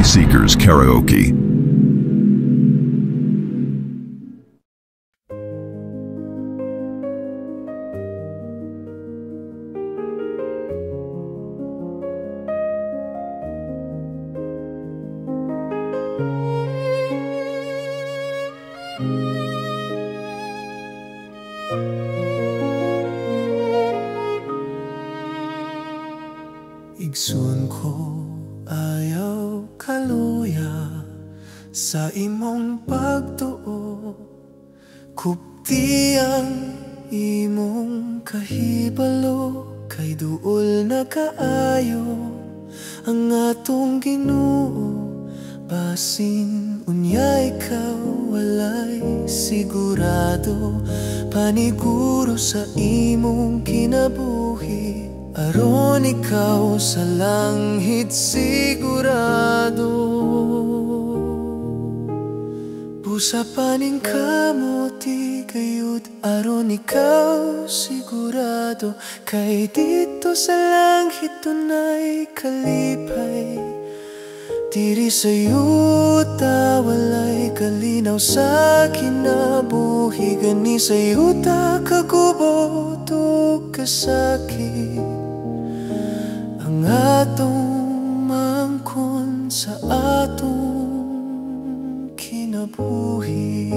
Melody Seekers Karaoke. Igsoon ko ayaw kaluya sa imong pagtuo, kupti ang imong kahibalo, kay duol na kaayo ang atong Ginoo. Basin unya ikaw walay sigurado, paniguro sa imong kinabuhi, aron ikaw sa langit sigurado. Busa paning kamuti gayud aron ikaw sigurado, kay dito sa langit dunay kalipay. Diri sa yuta walay kalinaw sa kinabuhi, gani sa yuta kagubot o kasakit ang atong mangkon sa atong kinabuhi.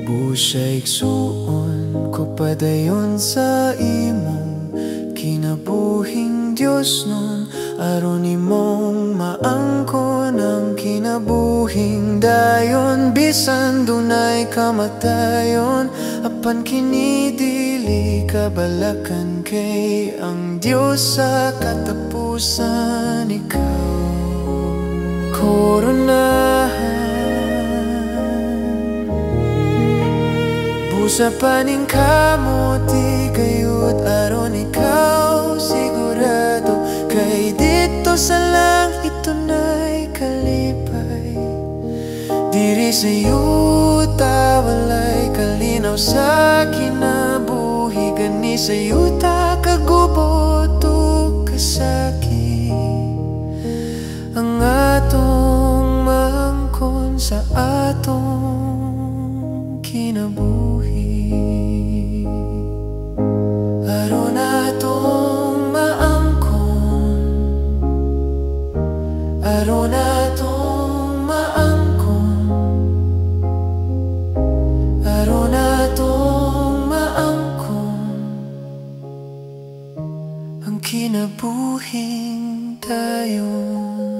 Busay igsuon ko padayon sa imong kinabuhing Diyos nun, aron imong maangkon ang kinabuhing dayon. Bisan dunay kamatayon, apan kini dili kabalakan, kay ang Diyos sa katapusan ikaw koronahan. Busa paning kamuti gayud aron ikaw sigurado, kay dito sa langit dunay kalipay. Diri sa yuta walay kalinaw sa kinabuhi, gani sa yuta kagubot o kasakit ang atong mangkon sa atong kinabuhi. Aron atong maangkon, aron atong maangkon, aron atong maangkon ang kinabuhing dayon.